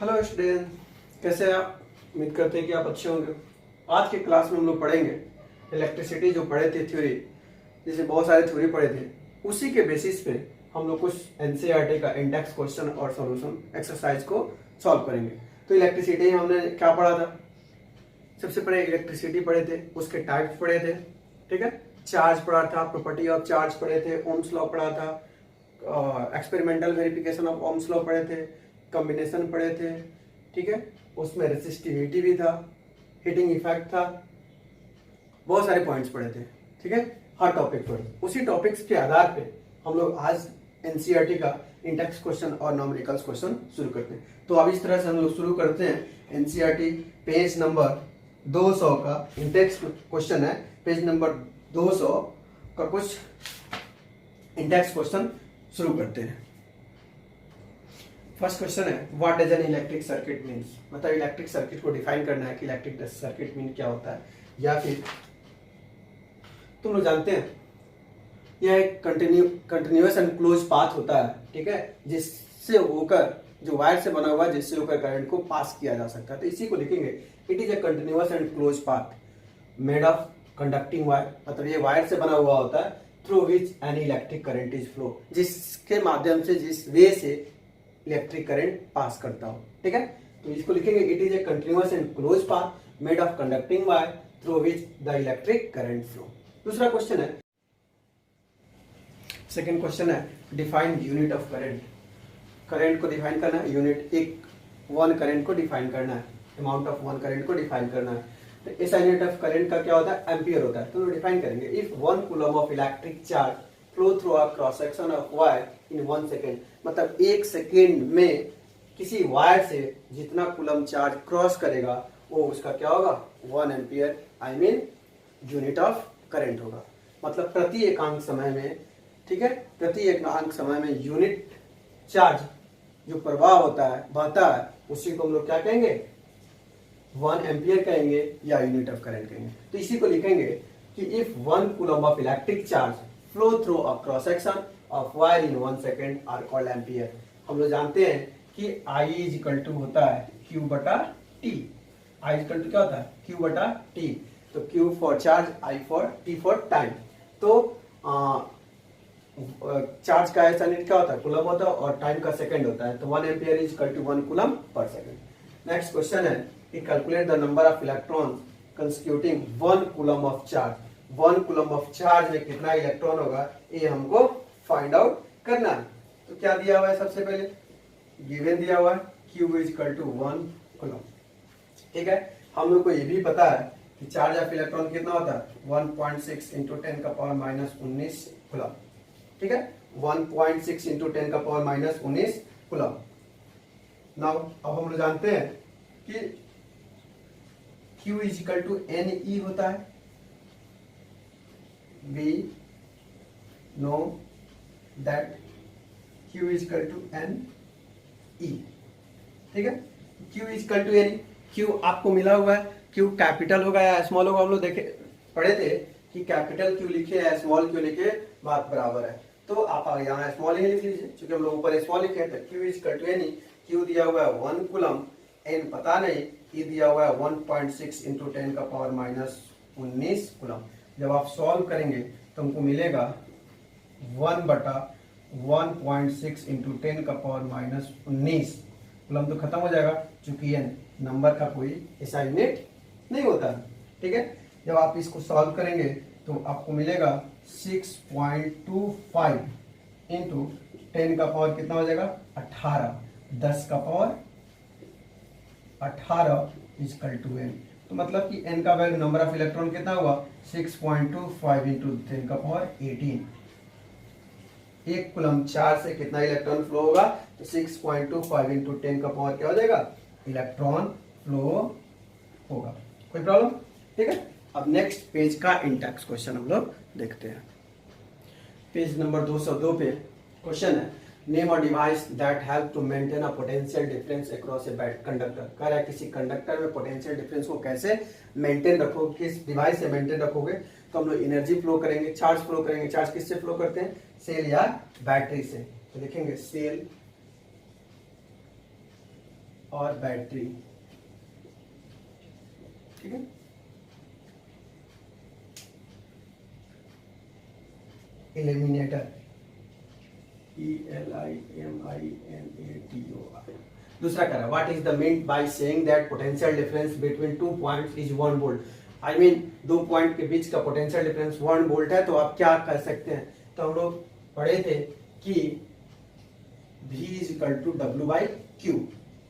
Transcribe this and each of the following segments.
Hello student, कैसे हैं आप? उम्मीद करते हैं कि आप अच्छे होंगे। आज के क्लास में हम लोग पढ़ेंगे इलेक्ट्रिसिटी, जो पढ़े थे थ्योरी, जैसे बहुत सारे थ्योरी पढ़े थे, उसी के बेसिस पे हम लोग कुछ एनसीईआरटी का इंडेक्स क्वेश्चन और सॉल्यूशन एक्सरसाइज को सॉल्व करेंगे। तो इलेक्ट्रिसिटी हमने क्या पढ़ा था? सबसे पहले इलेक्ट्रिसिटी पढ़े थे, उसके टाइप्स पढ़े थे, ठीक है। चार्ज पढ़ा था, प्रॉपर्टी ऑफ चार्ज पढ़े थे, ओम्स लॉ पढ़ा था, experimental verification of Ohm's law पढ़े थे, कॉम्बिनेशन पढ़े थे, ठीक है। उसमें रेसिस्टिविटी भी था, हीटिंग इफेक्ट था, बहुत सारे पॉइंट्स पढ़े थे, ठीक है। हर टॉपिक पर उसी टॉपिक्स के आधार पे हम लोग आज एनसीईआरटी का इंडेक्स क्वेश्चन और न्यूमेरिकल्स क्वेश्चन शुरू करते हैं। तो अब इस तरह से हम लोग शुरू करते हैं। एनसीईआरटी पेज नंबर 200 का इंडेक्स क्वेश्चन है। पेज नंबर 200 का कुछ इंडेक्स क्वेश्चन शुरू करते हैं। फर्स्ट क्वेश्चन है, what does an electric circuit means. मतलब इलेक्ट्रिक सर्किट को डिफाइन करना है कि इलेक्ट्रिक सर्किट मीन क्या होता है। या फिर तुम लोग जानते हैं यह एक कंटिन्यूअस एंड क्लोज पाथ होता है, ठीक है, जिससे होकर जो वायर से बना हुआ है, जिससे होकर करंट को पास किया जा सकता है। तो इसी को लिखेंगे, it is a continuous and close path made of conducting wire. मतलब ये वायर से बना हुआ होता है, through which any electric current is flow, जिसके माध्यम से, जिस वे से इलेक्ट्रिक करंट पास करता हो, ठीक है। तो इसको लिखेंगे, it is a continuous and close path made of conducting wire through which the electric current flow. दूसरा क्वेश्चन है, सेकंड क्वेश्चन है, define unit of current. Current को डिफाइन करना है, यूनिट एक वन करंट को डिफाइन करना है, अमाउंट ऑफ वन करंट को डिफाइन करना है। तो इस यूनिट ऑफ करंट का क्या होता है? एम्पियर होता है। तो डिफाइन करेंगे, if 1 coulomb of electric charge flow through a cross section of wire in 1 second. मतलब 1 सेकेंड में किसी वायर से जितना कूलम चार्ज क्रॉस करेगा वो उसका क्या होगा? 1 ampere, I mean unit of current होगा। मतलब प्रति एकांक समय में, ठीक है, प्रति एकांक समय में यूनिट चार्ज जो प्रवाह होता है, बहता है, उसी को हम लोग क्या कहेंगे? 1 एम्पियर कहेंगे या यूनिट ऑफ करंट कहेंगे। तो इसी को लिखेंगे कि if 1 coulomb of electric charge flow through a cross section of wire in 1 second are called ampere. हम लोग जानते हैं कि I इज इक्वल टू होता है Q बटा T। I is equal to क्या होता है? Q बटा T। तो Q for charge, I for T for time. तो चार्ज का ऐसा यूनिट क्या होता है? कूलम होता है, और टाइम का सेकंड होता है। तो 1 ampere is equal to 1 coulomb per second. Next question है कि calculate the number of electron constituting 1 coulomb of charge. 1 coulomb of charge में कितना इलेक्ट्रॉन होगा, ये हमको फाइंड आउट करना है। तो क्या दिया हुआ है? सबसे पहले गिवन दिया हुआ है Q is equal to 1 coulomb, ठीक है। हम लोग को ये भी पता है कि चार्ज ऑफ इलेक्ट्रॉन कितना होता है? 1.6 इंटू 10 का पावर माइनस 19 कूलम, ठीक है। 1.6 इंटू 10 का पावर माइनस 19 कूलम। नाउ अब हम लोग जानते हैं कि Q is equal to NE होता है। We know that Q is equal to NE, ठीक है। Q is equal to NE। Q आपको मिला हुआ है, Q कैपिटल होगा या स्मॉल होगा। हम लोग देखे पढ़े थे कि कैपिटल Q लिखे या स्मॉल Q लिखे बात बराबर है। तो आप यहाँ स्मॉल ही लिख लीजिए, क्योंकि हम लोग ऊपर स्मॉल लिखे हैं। तो Q is equal to NE। Q दिया हुआ है 1 कूलम, N पता नहीं, E दिया हुआ है 1.6 इंटू 10 का पावर माइनस 19 कूलम। जब आप सॉल्व करेंगे तो हमको मिलेगा 1 बटा 1.6 इंटू 10 का पावर माइनस 19 कूलम। तो खत्म हो जाएगा, चूंकि ये नंबर का कोई ऐसा यूनिट नहीं होता, ठीक है। जब आप इसको सॉल्व करेंगे तो आपको मिलेगा 6.25 इंटू 10 का पावर कितना हो जाएगा? 18, 10 का पावर 18 इजकल टू n। तो मतलब कि n का वैल्यू, नंबर ऑफ इलेक्ट्रॉन कितना हुआ? 6.25 इंटू 10 का पावर 18। 1 कूलम चार्ज से कितना इलेक्ट्रॉन फ्लो होगा? तो 6.25 इंटू 10 का पावर क्या हो जाएगा? इलेक्ट्रॉन फ्लो होगा। कोई प्रॉब्लम? ठीक है। अब नेक्स्ट पेज का इंडेक्स क्वेश्चन हम लोग देखते हैं। पेज नंबर 202 पे क्वेश्चन है, name a device that help to maintain a potential difference across a conductor. कह रहा है किसी कंडक्टर में पोटेंशियल डिफरेंस को कैसे मेंटेन रखोगे, किस डिवाइस से मेंटेन रखोगे। तो हम लोग एनर्जी फ्लो करेंगे, चार्ज फ्लो करेंगे। चार्ज किससे फ्लो करते हैं? सेल या बैटरी से। तो लिखेंगे सेल और बैटरी, ठीक है। Illuminator, ELIMINATOR। दूसरा कह रहा है what is the mean by saying that potential difference between 2 points is 1 volt. I mean 2 point के बीच का पोटेंशियल डिफरेंस 1 वोल्ट है, तो आप क्या कर सकते हैं, तो हम लोग पढ़े थे कि V is equal to W by Q.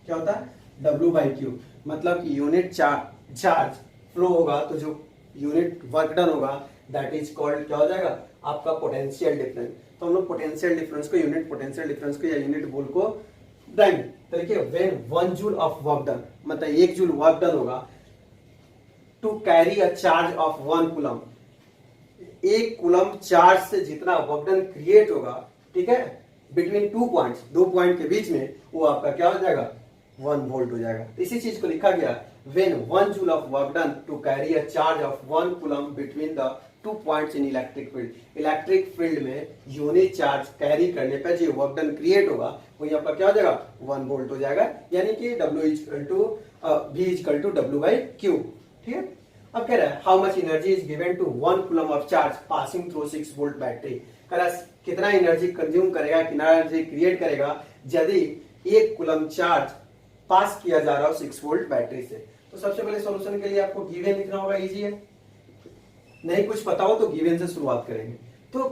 क्या होता है, W बाई क्यू, मतलब कि यूनिट चार्ज फ्लो होगा तो जो यूनिट वर्क डन होगा दैट इज कॉल्ड, क्या हो जाएगा, आपका पोटेंशियल डिफरेंस। तो हम लोग पोटेंशियल डिफरेंस को, यूनिट पोटेंशियल डिफरेंस को या यूनिट वोल्ट को ब्राइम तो देखिए when 1 joule of work done, मतलब 1 जूल वर्क डन होगा to carry a charge of 1 coulomb, 1 coulomb charge से जितना वर्क डन क्रिएट होगा, ठीक है, बिटवीन 2 पॉइंट्स, 2 पॉइंट के बीच में, वो आपका क्या हो जाएगा, 1 वोल्ट हो जाएगा। तो इसी चीज को लिखा गया when 1 joule of work done to carry a charge of 1 coulomb between the 2 points in electric field. Electric field में यूनिट चार्ज कैरी करने पर जो वर्क डन क्रिएट होगा वही आपका क्या हो जाएगा, 1 वोल्ट हो जाएगा, यानी कि W equal to V equal to W by Q, ठीक है। अब कह रहा है how much energy is given to 1 coulomb of charge passing through 6 volt battery. कह रहा है कितना एनर्जी कंज्यूम करेगा, कितना एनर्जी क्रिएट करेगा यदि 1 कूलम चार्ज पास किया जा रहा हो 6 वोल्ट बैटरी से। तो सबसे पहले सॉल्यूशन के लिए आपको गिवन लिखना होगा, इजी है, नहीं कुछ पता हो तो गिवन से शुरुआत करेंगे। तो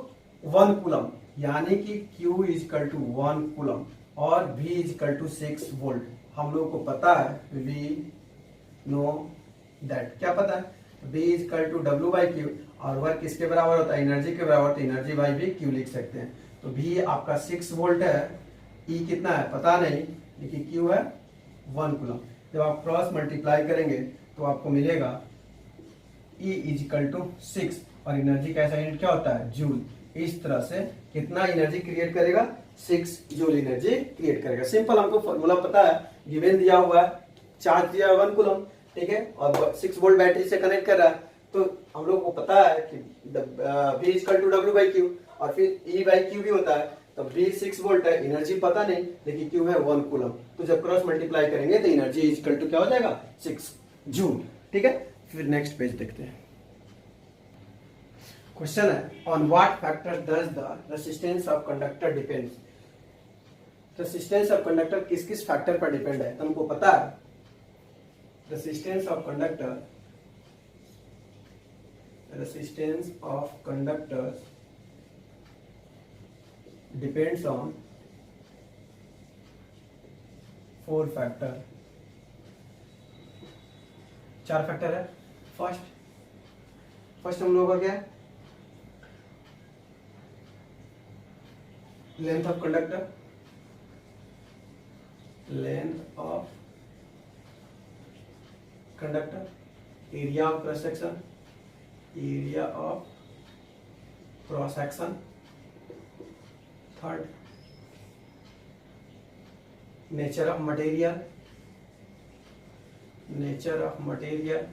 1 कूलम यानी कि Q is equal to 1 coulomb और V is equal to 6 volt. हम लोग को पता है, वी नो दैट, क्या पता है, V is equal to W by Q, और वर्क किसके बराबर होता है, एनर्जी के बराबर, तो एनर्जी बाई V Q लिख सकते हैं। तो V आपका 6 वोल्ट है, E कितना है पता नहीं, लेकिन Q है 1 कूलम। जब आप क्रॉस मल्टीप्लाई करेंगे तो आपको मिलेगा E इज इक्वल टू 6 और एनर्जी का ऐसा यूनिट क्या होता है, जूल। इस तरह से कितना एनर्जी क्रिएट करेगा, 6 जूल एनर्जी क्रिएट करेगा। सिंपल, हमको फॉर्मूला पता है, गिवन दिया हुआ है, चार्ज दिया है 1 कूलम, ठीक है, और 6 वोल्ट बैटरी से कनेक्ट कर रहा है, तो हम लोग को पता है कि V is equal to W by Q, और फिर E बाई क्यू भी होता है। तो V 6 वोल्ट है, एनर्जी पता नहीं, लेकिन Q है 1 कूलम। तो जब क्रॉस मल्टीप्लाई करेंगे तो एनर्जी इज इक्वल टू क्या हो जाएगा, 6 जूल, ठीक है। फिर नेक्स्ट पेज देखते हैं। क्वेश्चन है on what factor does the resistance of conductor depends. Resistance of conductor किस किस फैक्टर पर डिपेंड है, तुमको पता है, resistance of conductor, resistance of conductor depends on 4 factor, 4 factor है। फर्स्ट हम लोगों का क्या है, length of conductor, length of conductor, area of cross section, area of cross section, third nature of material, nature of material,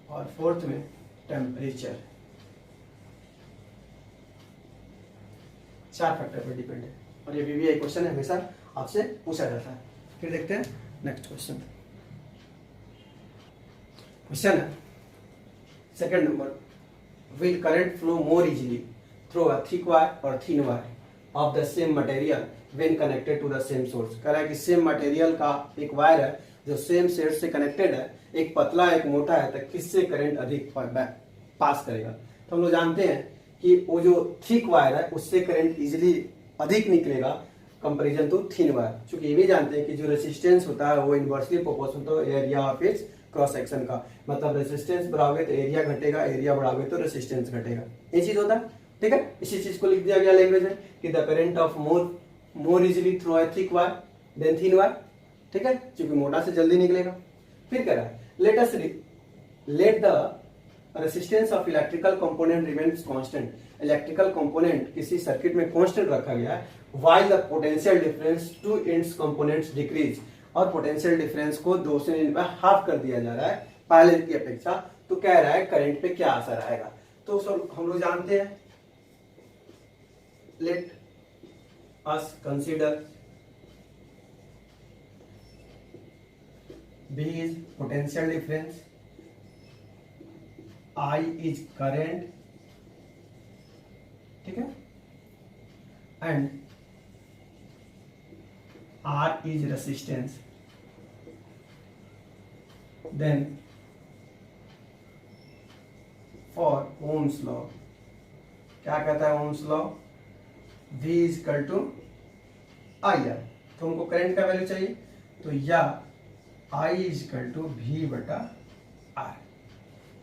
और fourth में temperature. 4 factor पर depend है, और ये VVI क्वेश्चन है, हमेशा आपसे पूछा जाता है। फिर देखते हैं नेक्स्ट क्वेश्चन। क्वेश्चन है second number, will current flow more easily through a thick wire or thin wire of the same material when connected to the same source. कह रहा है कि सेम मटेरियल का एक वायर है जो सेम सोर्स से कनेक्टेड है, एक पतला एक मोटा है, तो किससे करंट अधिक पास करेगा। तो हम लोग जानते हैं कि वो जो थिक वायर है उससे करंट इजीली अधिक निकलेगा कंपैरिजन टू थिन वायर। चूंकि ये भी जानते हैं कि जो रेजिस्टेंस होता है वो inversely proportional to area of its cross section का, मतलब रेजिस्टेंस बढ़ाओगे तो एरिया घटेगा, एरिया बढ़ाओगे तो रेजिस्टेंस घटेगा, ये चीज होता है, ठीक है। इसी चीज को लिख दिया गया लैंग्वेज में कि the current of more easily through a thick wire than thin wire, ठीक है, क्योंकि मोटा से जल्दी निकलेगा। फिर कह रहा है let the resistance of electrical component remains constant. Electrical component किसी सर्किट में कांस्टेंट रखा गया है, while the potential difference to its components decrease, और पोटेंशियल डिफरेंस को 2 से इन पर हाफ कर दिया जा रहा है पहले की अपेक्षा। तो कह रहा है करंट पे क्या असर आएगा। तो हम लोग जानते हैं, let us consider B is potential difference, I is current, ठीक है, and R is resistance. Then for Ohm's law, क्या कहता है Ohm's law? V is equal to IR. तो हमको करंट का वैल्यू चाहिए, तो या I is equal to V बटा R.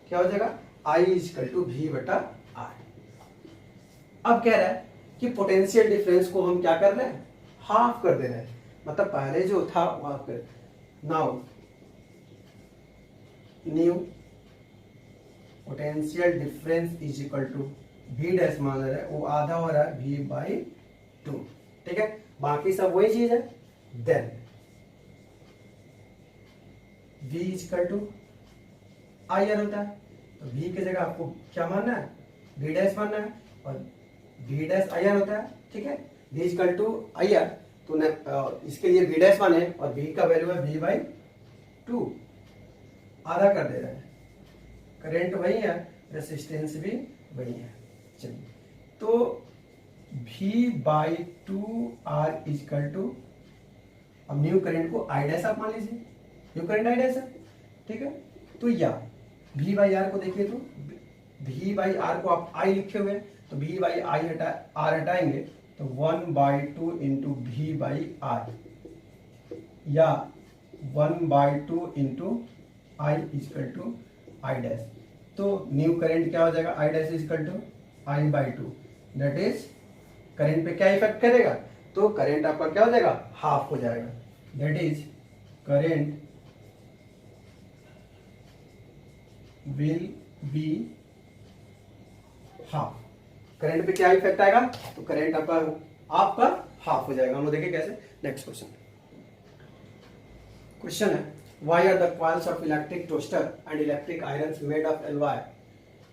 क्या हो जाएगा? I is equal to V बटा R. अब कह रहा है कि पोटेंशियल डिफरेंस को हम क्या कर रहे हैं? हाफ कर दे रहे हैं, मतलब पहले जो था वो हाफ कर, now new potential difference is equal to V dash मान रहा है, वो आधा हो रहा है V बाई 2, ठीक है, बाकी सब वही चीज है. Then V is equal to IR होता है, तो V की जगह आपको क्या मानना है? V डैश मानना है, और V डैश IR होता है, ठीक है. V is equal to IR, तो इसके लिए V डैश माने, और V का वैल्यू है V बाई 2, आधा कर दे रहा है. करंट वही है, रेसिस्टेंस भी वही है. चलिए, तो V by 2R is equal to, अब न्यू करंट को I डैश आप मान लीजिए, न्यू करंट I डैश है, ठीक है. तो या V बाई R को देखिए, तो V बाई R को आप I लिखे हुए, तो V बाई R हटाएंगे, तो 1 by 2 into V by R, या 1 by 2 into I equal to I dash. तो न्यू करंट क्या हो जाएगा? I dash equal to I by 2, that is current पे क्या इफेक्ट करेगा? तो करंट आपका क्या हो जाएगा? हाफ हो जाएगा. That is current will be half. Current पे क्या इफेक्ट आएगा? तो करंट आपका हाफ हो जाएगा. हम लोग देखें कैसे. नेक्स्ट क्वेश्चन है, why are the coils of electric toaster and electric irons made of alloy?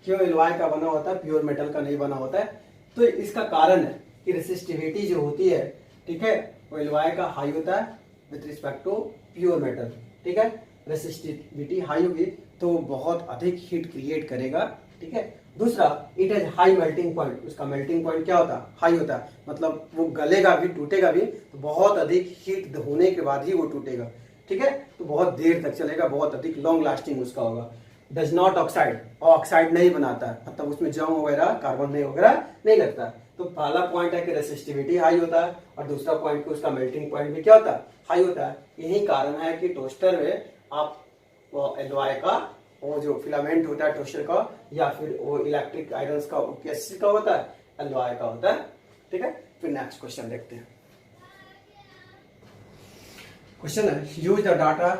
क्यों एलवाई का बना होता है, प्योर मेटल का नहीं बना होता है? तो इसका कारण है कि रेसिस्टिविटी जो होती है, ठीक है, वो एलवाई का हाई होता है with respect to pure metal, ठीक है. रेसिस्टिविटी हाई होगी तो बहुत अधिक हीट क्रिएट करेगा, ठीक है. दूसरा, it has high melting point. उसका मेल्टिंग पॉइंट क्या होता है? हाई होता है, मतलब वो गलेगा भी, टूटेगा भी, तो बहुत अधिक हीट होने के बाद ही वो टूटेगा, ठीक है. तो बहुत देर तक चलेगा, बहुत अधिक लॉन्ग लास्टिंग उसका होगा. डज नॉट ऑक्साइड, ऑक्साइड नहीं बनाता है, मतलब उसमें जंग वगैरह, कार्बन वगैरह नहीं लगता. तो पहला पॉइंट है कि रेसिस्टिविटी हाई होता है, और दूसरा पॉइंट कि उसका मेल्टिंग पॉइंट भी क्या होता है? हाई होता है. यही कारण है कि टोस्टर में आप एलॉय का वो जो फिलामेंट होता है टोस्टर का, या फिर वो इलेक्ट्रिक आयरन्स का, किस का होता है? एलॉय का होता है, ठीक है. फिर नेक्स्ट क्वेश्चन देखते हैं. क्वेश्चन है, use the data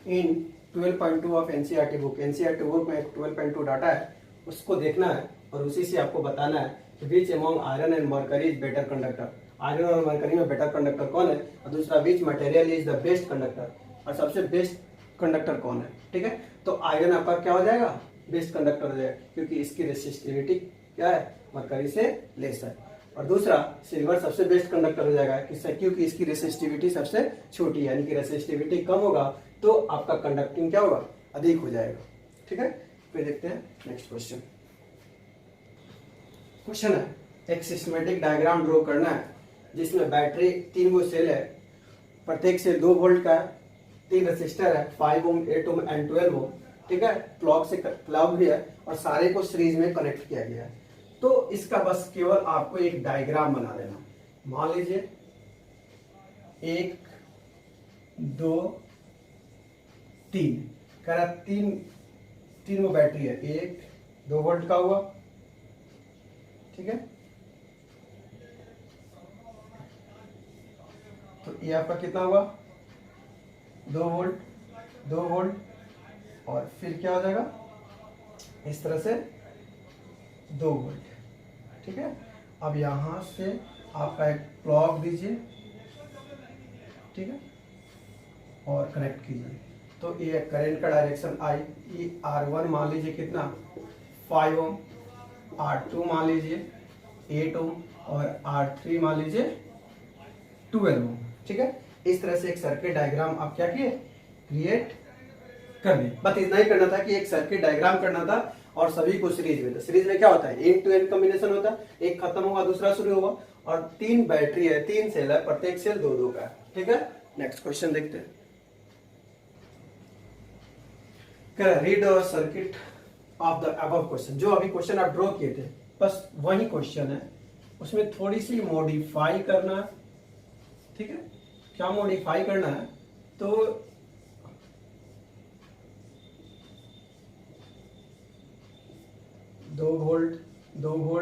in 12.2 of NCERT book. NCERT book में 12.2 डाटा है, उसको देखना है और उसी से आपको बताना है कि which among iron and mercury is better conductor. Iron और मरकरी में बेटर कंडक्टर कौन है, और दूसरा which material is the best conductor, और सबसे बेस्ट कंडक्टर कौन है, ठीक है. तो आयरन आपका क्या हो जाएगा? बेस्ट कंडक्टर हो जाएगा, क्योंकि इसकी रेसिस्टिविटी क्या है? मरकरी से लेस है. और दूसरा, सिल्वर सबसे बेस्ट कंडक्टर हो जाएगा, किससे? क्योंकि इसकी रेसिस्टिविटी सबसे छोटी है, यानी कि रेसिस्टिविटी कम होगा तो आपका कंडक्टिंग क्या होगा? अधिक हो जाएगा, ठीक है. फिर देखते हैं नेक्स्ट क्वेश्चन. क्वेश्चन है, एक सिस्टमेटिक डायग्राम ड्रॉ करना है जिसमें बैटरी 3 गो सेल है, प्रत्येक से 2 वोल्ट का, 3 रेसिस्टर है, 5 ओम, 8 ओम एंड 12 ओम, ठीक है. प्लग भी है, और सारे को सीरीज में कनेक्ट किया गया है. तो इसका बस केवल आपको एक डायग्राम बना देना. मान लीजिए 1 2 3 कह रहा, 3 वो बैटरी है, 1 2 वोल्ट का हुआ, ठीक है. तो ये आपका कितना हुआ? 2 वोल्ट, और फिर क्या हो जाएगा? इस तरह से 2 वोल्ट, ठीक है. अब यहां से आपका एक प्लग दीजिए, ठीक है, और कनेक्ट कीजिए. तो ये करंट का डायरेक्शन आई, ये R1 मान लीजिए कितना? 5 ओम, R2 मान लीजिए 8 ओम, और R3 मान लीजिए 12 ओम, ठीक है. इस तरह से एक सर्किट डायग्राम आप क्या किए? क्रिएट करनी, बस इतना ही करना था कि एक सर्किट डायग्राम करना था और सभी को सीरीज में। सीरीज में क्या होता है, एंड टू एंड कॉम्बिनेशन होता है, एक खत्म होगा दूसरा शुरू होगा, और 3 बैटरी है, 3 सेल है, प्रत्येक सेल 2-2 का है। ठीक है, नेक्स्ट क्वेश्चन देखते हैं। Read circuit of the above question. जो अभी क्वेश्चन आप ड्रॉ किए थे बस वही क्वेश्चन है, उसमें थोड़ी सी मॉडिफाई करना है। ठीक है, क्या मॉडिफाई करना है, तो 2 वोल्ट 2 वोल्ट